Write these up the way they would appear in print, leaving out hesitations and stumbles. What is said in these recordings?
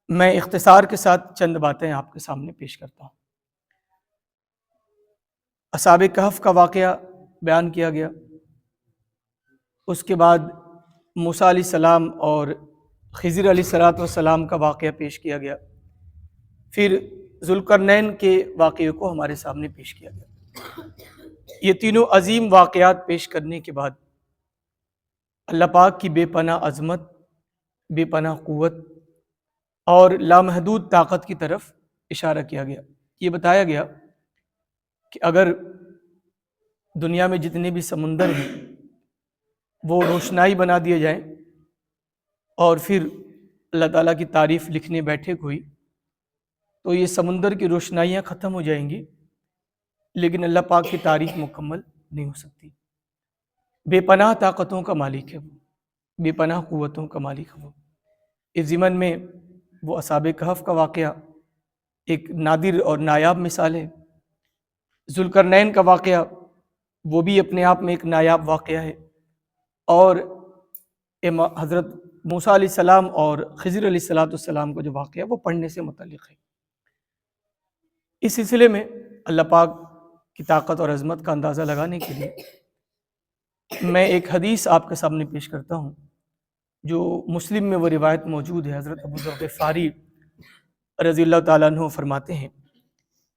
میں اختصار کے ساتھ چند باتیں آپ کے سامنے پیش کرتا ہوں۔ اصحاب کہف کا واقعہ بیان کیا گیا، اس کے بعد موسیٰ علیہ السلام اور خضر علیہ السلام کا واقعہ پیش کیا گیا، پھر ذوالقرنین کے واقعے کو ہمارے سامنے پیش کیا گیا۔ یہ تینوں عظیم واقعات پیش کرنے کے بعد اللہ پاک کی بے پناہ عظمت، بے پناہ قوت اور لامحدود طاقت کی طرف اشارہ کیا گیا۔ یہ بتایا گیا کہ اگر دنیا میں جتنے بھی سمندر ہیں وہ روشنائی بنا دیے جائیں اور پھر اللہ تعالیٰ کی تعریف لکھنے بیٹھے کوئی، تو یہ سمندر کی روشنائیاں ختم ہو جائیں گی، لیکن اللہ پاک کی تعریف مکمل نہیں ہو سکتی۔ بے پناہ طاقتوں کا مالک ہے وہ، بے پناہ قوتوں کا مالک ہے وہ۔ اس ضمن میں وہ اصحاب کہف کا واقعہ ایک نادر اور نایاب مثال ہے۔ ذوالقرنین کا واقعہ وہ بھی اپنے آپ میں ایک نایاب واقعہ ہے، اور حضرت موسیٰ علیہ السلام اور خضر علیہ السلام کا جو واقعہ ہے وہ پڑھنے سے متعلق ہے۔ اس سلسلے میں اللہ پاک کی طاقت اور عظمت کا اندازہ لگانے کے لیے میں ایک حدیث آپ کے سامنے پیش کرتا ہوں، جو مسلم میں وہ روایت موجود ہے۔ حضرت ابو ذر غفاری رضی اللہ تعالیٰ عنہ فرماتے ہیں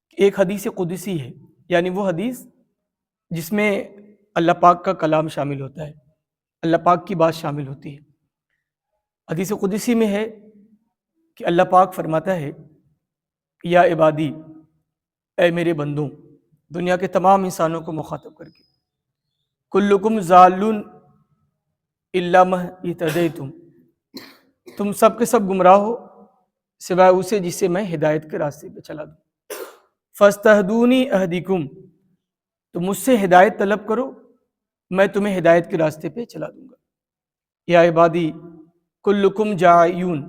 کہ ایک حدیث قدسی ہے، یعنی وہ حدیث جس میں اللہ پاک کا کلام شامل ہوتا ہے، اللہ پاک کی بات شامل ہوتی ہے۔ حدیث قدسی میں ہے کہ اللہ پاک فرماتا ہے، یا عبادی، اے میرے بندوں، دنیا کے تمام انسانوں کو مخاطب کر کے، کلکم ضالون الا من اہتدیتم، تم سب کے سب گمراہ ہو سوائے اسے جسے میں ہدایت کے راستے پہ چلا دوں۔ فاستہدونی اہدکم، تم مجھ سے ہدایت طلب کرو، میں تمہیں ہدایت کے راستے پہ چلا دوں گا۔ یا عبادی کلکم جائعون،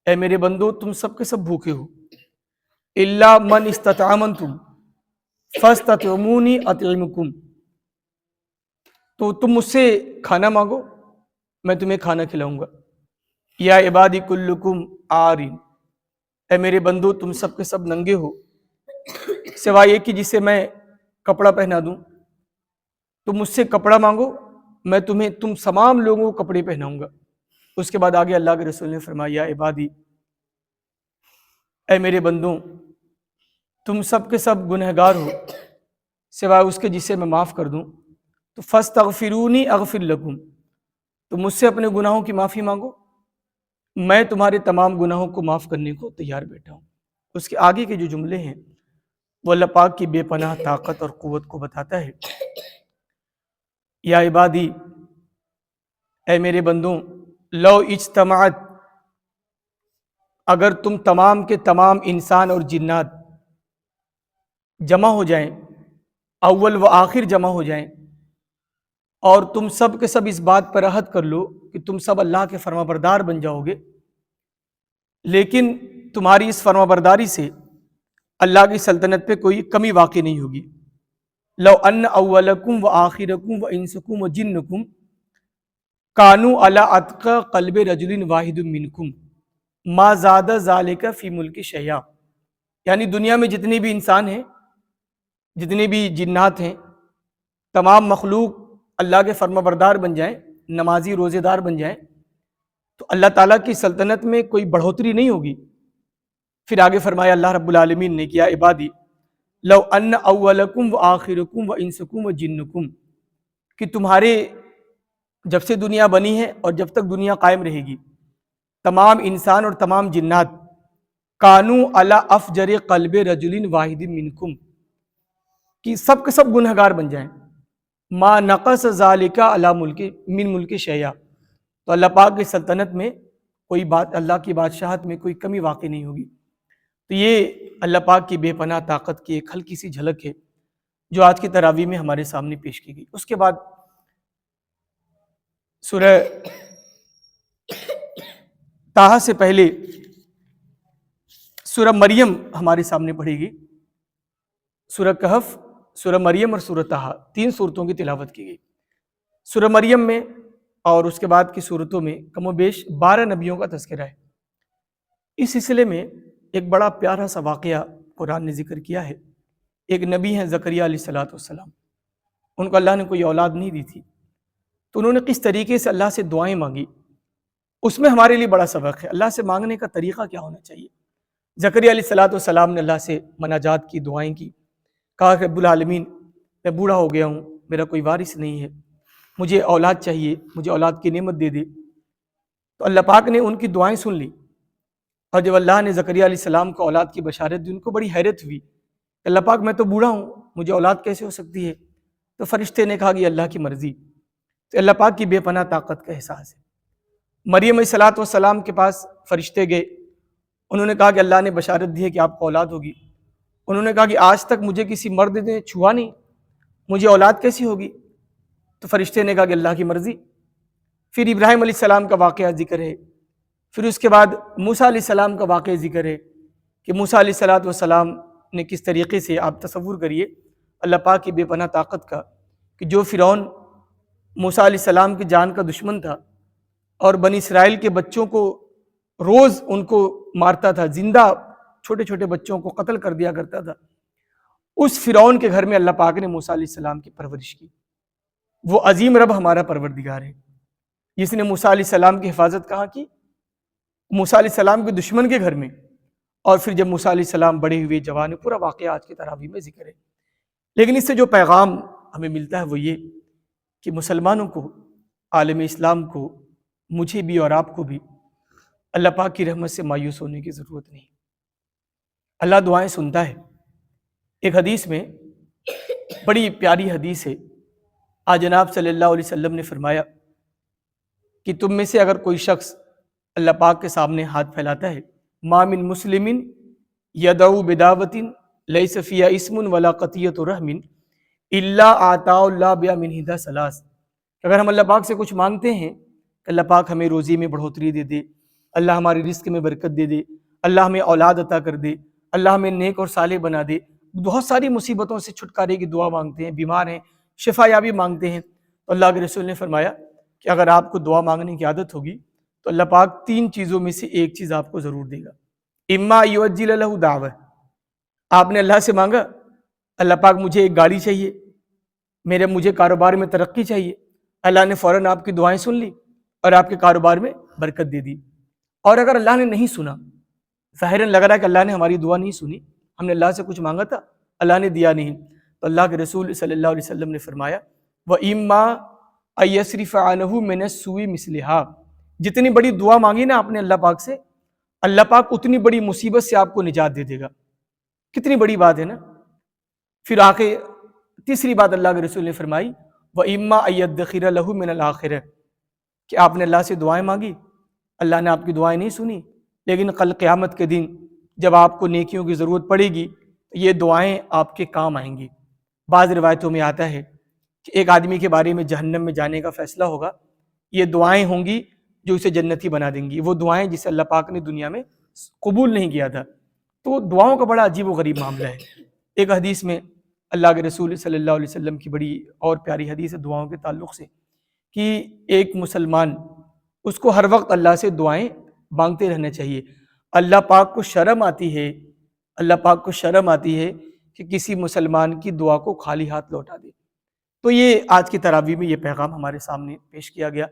اے میرے بندو تم سب کے سب بھوکے ہو، الا من استطعمتم فاستطعمونی اطعمکم، تو تم مجھ سے کھانا مانگو، میں تمہیں کھانا کھلاؤں گا۔ یا عبادی کلکم عارین، اے میرے بندو تم سب کے سب ننگے ہو سوائے یہ کہ جسے میں کپڑا پہنا دوں، تم مجھ سے کپڑا مانگو، میں تم تمام لوگوں کو کپڑے پہناؤں گا۔ اس کے بعد آگے اللہ کے رسول نے فرمایا، یا عبادی، اے میرے بندوں تم سب کے سب گنہگار ہو سوائے اس کے جسے میں معاف کر دوں، تو فاستغفرونی اغفر لکم، تو مجھ سے اپنے گناہوں کی معافی مانگو، میں تمہارے تمام گناہوں کو معاف کرنے کو تیار بیٹھا ہوں۔ اس کے آگے کے جو جملے ہیں وہ اللہ پاک کی بے پناہ طاقت اور قوت کو بتاتا ہے۔ یا عبادی، اے میرے بندوں، لو اجتماعت، اگر تم تمام کے تمام انسان اور جنات جمع ہو جائیں، اول و آخر جمع ہو جائیں، اور تم سب کے سب اس بات پر عہد کر لو کہ تم سب اللہ کے فرمانبردار بن جاؤ گے، لیکن تمہاری اس فرمانبرداری سے اللہ کی سلطنت پہ کوئی کمی واقع نہیں ہوگی۔ لو ان اولکم و آخرکم و انسکم و جنکم کانوا علی اتقی قلب رجل واحد منکم ما زاد ذالک فی ملک شیئا، یعنی دنیا میں جتنے بھی انسان ہیں، جتنے بھی جنات ہیں، تمام مخلوق اللہ کے فرمانبردار بن جائیں، نمازی روزے دار بن جائیں، تو اللہ تعالیٰ کی سلطنت میں کوئی بڑھوتری نہیں ہوگی۔ پھر آگے فرمایا اللہ رب العالمین نے، کیا عبادی لو ان اولکم و آخرکم و انسکم و جنکم، کہ تمہارے جب سے دنیا بنی ہے اور جب تک دنیا قائم رہے گی، تمام انسان اور تمام جنات کانو علی افجر قلب رجل واحد منکم، کہ سب کے سب گنہگار بن جائیں، ما نقص ذالک علی ملک من ملک شیئا، تو اللہ پاک کی سلطنت میں کوئی بات، اللہ کی بادشاہت میں کوئی کمی واقع نہیں ہوگی۔ تو یہ اللہ پاک کی بے پناہ طاقت کی ایک ہلکی سی جھلک ہے جو آج کی تراویح میں ہمارے سامنے پیش کی گئی۔ اس کے بعد سورہ طٰہٰ سے پہلے سورہ مریم ہمارے سامنے پڑھی گئی۔ سورہ کہف، سورہ مریم اور سورہ طٰہٰ، تین سورتوں کی تلاوت کی گئی۔ سورہ مریم میں اور اس کے بعد کی سورتوں میں کم و بیش 12 نبیوں کا تذکرہ ہے۔ اس سلسلے میں ایک بڑا پیارا سا واقعہ قرآن نے ذکر کیا ہے۔ ایک نبی ہیں زکریا علیہ السلام، ان کو اللہ نے کوئی اولاد نہیں دی تھی، تو انہوں نے کس طریقے سے اللہ سے دعائیں مانگی، اس میں ہمارے لیے بڑا سبق ہے۔ اللہ سے مانگنے کا طریقہ کیا ہونا چاہیے۔ زکریا علیہ السلام نے اللہ سے مناجات کی، دعائیں کی، کہا کہ رب العالمین میں بوڑھا ہو گیا ہوں، میرا کوئی وارث نہیں ہے، مجھے اولاد چاہیے، مجھے اولاد کی نعمت دے دے۔ تو اللہ پاک نے ان کی دعائیں سن لی، اور جب اللہ نے زکریا علیہ السلام کو اولاد کی بشارت دی، ان کو بڑی حیرت ہوئی کہ اللہ پاک میں تو بوڑھا ہوں، مجھے اولاد کیسے ہو سکتی ہے؟ تو فرشتے نے کہا کہ اللہ کی مرضی۔ تو اللہ پاک کی بے پناہ طاقت کا احساس ہے۔ مریم علیہ السلام کے پاس فرشتے گئے، انہوں نے کہا کہ اللہ نے بشارت دی ہے کہ آپ کو اولاد ہوگی۔ انہوں نے کہا کہ آج تک مجھے کسی مرد نے چھوا نہیں، مجھے اولاد کیسی ہوگی؟ تو فرشتے نے کہا کہ اللہ کی مرضی۔ پھر ابراہیم علیہ السلام کا واقعہ ذکر ہے، پھر اس کے بعد موسیٰ علیہ السلام کا واقعہ ذکر ہے کہ موسیٰ علیہ السلام نے کس طریقے سے، آپ تصور کریے اللہ پاک کی بے پناہ طاقت کا، کہ جو فرعون موسیٰ علیہ السلام کی جان کا دشمن تھا اور بنی اسرائیل کے بچوں کو روز ان کو مارتا تھا، زندہ چھوٹے چھوٹے بچوں کو قتل کر دیا کرتا تھا، اس فرعون کے گھر میں اللہ پاک نے موسیٰ علیہ السلام کی پرورش کی۔ وہ عظیم رب ہمارا پروردگار ہے جس نے موسیٰ علیہ السلام کی حفاظت کہاں کی؟ موسیٰ علیہ السلام کے دشمن کے گھر میں۔ اور پھر جب موسیٰ علیہ السلام بڑے ہوئے، جوان، پورا واقعہ آج کی تراویح میں ذکر ہے۔ لیکن اس سے جو پیغام ہمیں ملتا ہے وہ یہ کہ مسلمانوں کو، عالم اسلام کو، مجھے بھی اور آپ کو بھی اللہ پاک کی رحمت سے مایوس ہونے کی ضرورت نہیں۔ اللہ دعائیں سنتا ہے۔ ایک حدیث میں، بڑی پیاری حدیث ہے، آج جناب صلی اللہ علیہ وسلم نے فرمایا کہ تم میں سے اگر کوئی شخص اللہ پاک کے سامنے ہاتھ پھیلاتا ہے، ما من مسلم یدعو بدعوۃ لیس فیہا اسم ولا قطیعۃ رحم الا آتاہ اللہ بہا من احدی ثلاث، اگر ہم اللہ پاک سے کچھ مانگتے ہیں کہ اللہ پاک ہمیں روزی میں بڑھوتری دے دے، اللہ ہماری رزق میں برکت دے دے، اللہ ہمیں اولاد عطا کر دے، اللہ ہمیں نیک اور صالح بنا دے، بہت ساری مصیبتوں سے چھٹکارے کی دعا مانگتے ہیں، بیمار ہیں شفا یابی مانگتے ہیں، تو اللہ کے رسول نے فرمایا کہ اگر آپ کو دعا مانگنے کی عادت ہوگی تو اللہ پاک تین چیزوں میں سے ایک چیز آپ کو ضرور دے گا۔ اما یعجل لہ دعوہ، آپ نے اللہ سے مانگا اللہ پاک مجھے ایک گاڑی چاہیے، مجھے کاروبار میں ترقی چاہیے، اللہ نے فوراً آپ کی دعائیں سن لی اور آپ کے کاروبار میں برکت دے دی۔ اور اگر اللہ نے نہیں سنا، ظاہراً لگ رہا ہے کہ اللہ نے ہماری دعا نہیں سنی، ہم نے اللہ سے کچھ مانگا تھا اللہ نے دیا نہیں، تو اللہ کے رسول صلی اللہ علیہ وسلم نے فرمایا وَإِمَّا أَيَصْرِفَ عَنْهُ مِنَ السُّوءِ مِثْلِهَا، جتنی بڑی دعا مانگی نا آپ نے اللہ پاک سے، اللہ پاک اتنی بڑی مصیبت سے آپ کو نجات دے دے گا۔ کتنی بڑی بات ہے نا۔ پھر آخر تیسری بات اللہ کے رسول نے فرمائی وَإِمَّا أَيَدَّخِرَ لَهُ مِنَ الْآخِرَةِ، کہ آپ نے اللہ سے دعائیں مانگی، اللہ نے آپ کی دعائیں نہیں سنی، لیکن کل قیامت کے دن جب آپ کو نیکیوں کی ضرورت پڑے گی تو یہ دعائیں آپ کے کام آئیں گی۔ بعض روایتوں میں آتا ہے کہ ایک آدمی کے بارے میں جہنم میں جانے کا فیصلہ ہوگا، یہ دعائیں ہوں گی جو اسے جنتی بنا دیں گی، وہ دعائیں جسے اللہ پاک نے دنیا میں قبول نہیں کیا تھا۔ تو دعاؤں کا بڑا عجیب و غریب معاملہ ہے۔ ایک حدیث میں اللہ کے رسول صلی اللہ علیہ وسلم کی بڑی اور پیاری حدیث ہے دعاؤں کے تعلق سے، کہ ایک مسلمان اس کو ہر وقت اللہ سے دعائیں مانگتے رہنا چاہیے۔ اللہ پاک کو شرم آتی ہے، اللہ پاک کو شرم آتی ہے کہ کسی مسلمان کی دعا کو خالی ہاتھ لوٹا دے۔ تو یہ آج کی تراویح میں یہ پیغام ہمارے سامنے پیش کیا گیا،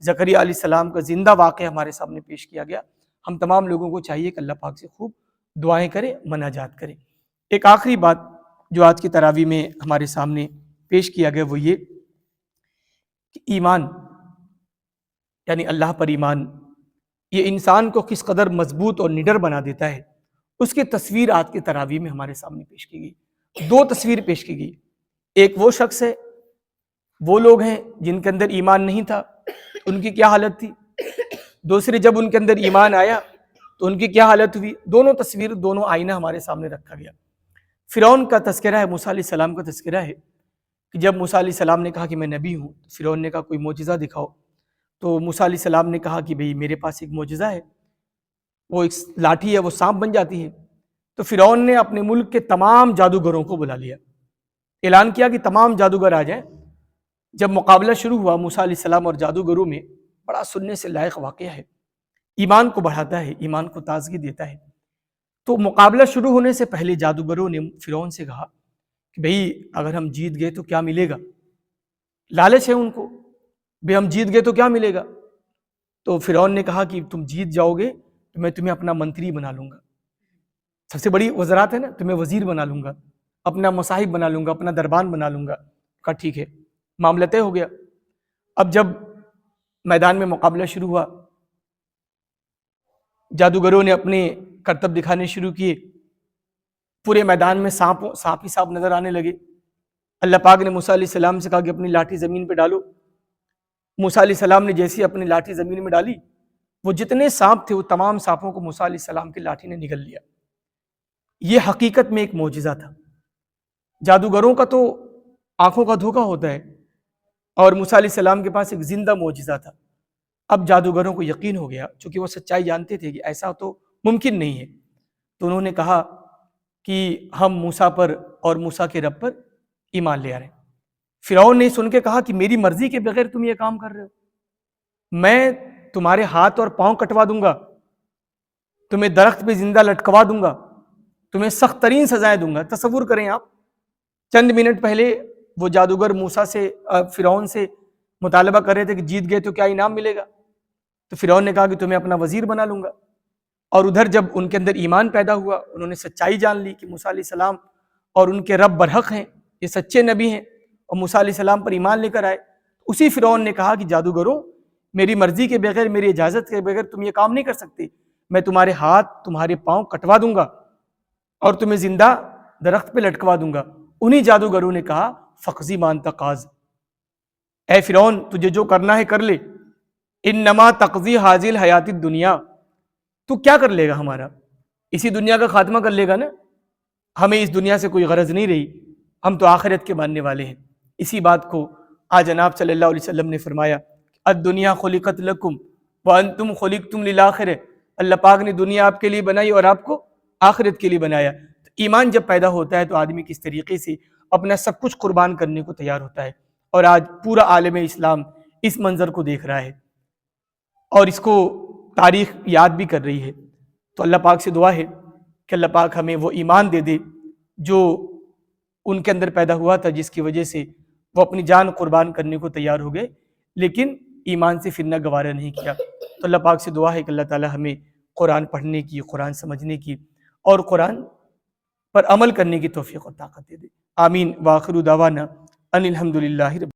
زکریا علیہ السلام کا زندہ واقعہ ہمارے سامنے پیش کیا گیا۔ ہم تمام لوگوں کو چاہیے کہ اللہ پاک سے خوب دعائیں کریں، مناجات کریں۔ ایک آخری بات جو آج کی تراویح میں ہمارے سامنے پیش کیا گیا وہ یہ کہ ایمان، یعنی اللہ پر ایمان، یہ انسان کو کس قدر مضبوط اور نڈر بنا دیتا ہے، اس کی تصویر آج کی تراویح میں ہمارے سامنے پیش کی گئی۔ دو تصویر پیش کی گئی، ایک وہ شخص ہے، وہ لوگ ہیں جن کے اندر ایمان نہیں تھا، ان کی کیا حالت تھی، دوسرے جب ان کے اندر ایمان آیا تو ان کی کیا حالت ہوئی۔ دونوں تصویر، دونوں آئینہ ہمارے سامنے رکھا گیا۔ فرعون کا تذکرہ ہے، موسیٰ علیہ السلام کا تذکرہ ہے کہ جب موسیٰ علیہ السلام نے کہا کہ میں نبی ہوں، تو فرعون نے کہا کوئی معجزہ دکھاؤ، تو موسیٰ علیہ السلام نے کہا کہ بھئی میرے پاس ایک معجزہ ہے، وہ ایک لاٹھی ہے، وہ سانپ بن جاتی ہے۔ تو فرعون نے اپنے ملک کے تمام جادوگروں کو بلا لیا، اعلان کیا کہ تمام جادوگر آ جائیں۔ جب مقابلہ شروع ہوا موسیٰ علیہ السلام اور جادوگروں میں، بڑا سننے سے لائق واقعہ ہے ایمان کو بڑھاتا ہے، ایمان کو تازگی دیتا ہے۔ تو مقابلہ شروع ہونے سے پہلے جادوگروں نے فرعون سے کہا کہ بھئی اگر ہم جیت گئے تو کیا ملے گا؟ لالچ ہے ان کو، بھئی ہم جیت گئے تو کیا ملے گا؟ تو فرعون نے کہا کہ تم جیت جاؤ گے تو میں تمہیں اپنا منتری بنا لوں گا، سب سے بڑی وزارت ہے نا، تمہیں وزیر بنا لوں گا، اپنا مصاحب بنا لوں گا، اپنا دربان بنا لوں گا۔ کہا ٹھیک ہے، معاملہ طے ہو گیا۔ اب جب میدان میں مقابلہ شروع ہوا، جادوگروں نے اپنے کرتب دکھانے شروع کیے، پورے میدان میں سانپ ہی سانپ نظر آنے لگے۔ اللہ پاک نے موسیٰ علیہ السلام سے کہا کہ اپنی لاٹھی زمین پہ ڈالو۔ موسیٰ علیہ السلام نے جیسے اپنی لاٹھی زمین میں ڈالی، وہ جتنے سانپ تھے وہ تمام سانپوں کو موسیٰ علیہ السلام کی لاٹھی نے نگل لیا۔ یہ حقیقت میں ایک معجزہ تھا۔ جادوگروں کا تو آنکھوں کا دھوکہ ہوتا ہے، اور موسیٰ علیہ السلام کے پاس ایک زندہ معجزہ تھا۔ اب جادوگروں کو یقین ہو گیا، چونکہ وہ سچائی جانتے تھے کہ ایسا تو ممکن نہیں ہے، تو انہوں نے کہا کہ ہم موسیٰ پر اور موسیٰ کے رب پر ایمان لے آ رہے ہیں۔ فرعون نے سن کے کہا کہ میری مرضی کے بغیر تم یہ کام کر رہے ہو، میں تمہارے ہاتھ اور پاؤں کٹوا دوں گا، تمہیں درخت پہ زندہ لٹکوا دوں گا، تمہیں سخت ترین سزائیں دوں گا۔ تصور کریں آپ، چند منٹ پہلے وہ جادوگر موسیٰ سے فرعون سے مطالبہ کر رہے تھے کہ جیت گئے تو کیا انعام ملے گا، تو فرعون نے کہا کہ تمہیں اپنا وزیر بنا لوں گا۔ اور ادھر جب ان کے اندر ایمان پیدا ہوا، انہوں نے سچائی جان لی کہ موسیٰ علیہ السلام اور ان کے رب برحق ہیں، یہ سچے نبی ہیں، اور موسیٰ علیہ السلام پر ایمان لے کر آئے۔ اسی فرعون نے کہا کہ جادوگروں، میری مرضی کے بغیر، میری اجازت کے بغیر تم یہ کام نہیں کر سکتے، میں تمہارے ہاتھ تمہارے پاؤں کٹوا دوں گا اور تمہیں زندہ درخت پہ لٹکوا دوں گا۔ انہی جادوگروں نے کہا فقضی ما انت قاض، اے فرعون تجھے جو کرنا ہے کر لے، انما تقضی حاضی الحیات الدنیا، تو کیا کر لے گا ہمارا، اسی دنیا کا خاتمہ کر لے گا نا، ہمیں اس دنیا سے کوئی غرض نہیں رہی، ہم تو آخرت کے ماننے والے ہیں۔ اسی بات کو آج جناب صلی اللہ علیہ وسلم نے فرمایا، الدنیا خلقت لکم وانتم خلقتم للآخرہ، اللہ پاک نے دنیا آپ کے لیے بنائی اور آپ کو آخرت کے لیے بنایا۔ ایمان جب پیدا ہوتا ہے تو آدمی کس طریقے سے اپنا سب کچھ قربان کرنے کو تیار ہوتا ہے، اور آج پورا عالم اسلام اس منظر کو دیکھ رہا ہے اور اس کو تاریخ یاد بھی کر رہی ہے۔ تو اللہ پاک سے دعا ہے کہ اللہ پاک ہمیں وہ ایمان دے دے جو ان کے اندر پیدا ہوا تھا، جس کی وجہ سے وہ اپنی جان قربان کرنے کو تیار ہو گئے، لیکن ایمان سے پھرنا گوارا نہیں کیا۔ تو اللہ پاک سے دعا ہے کہ اللہ تعالی ہمیں قرآن پڑھنے کی، قرآن سمجھنے کی اور قرآن پر عمل کرنے کی توفیق و طاقت دے دے۔ آمین۔ وآخر دعوانا ان الحمد للہ رب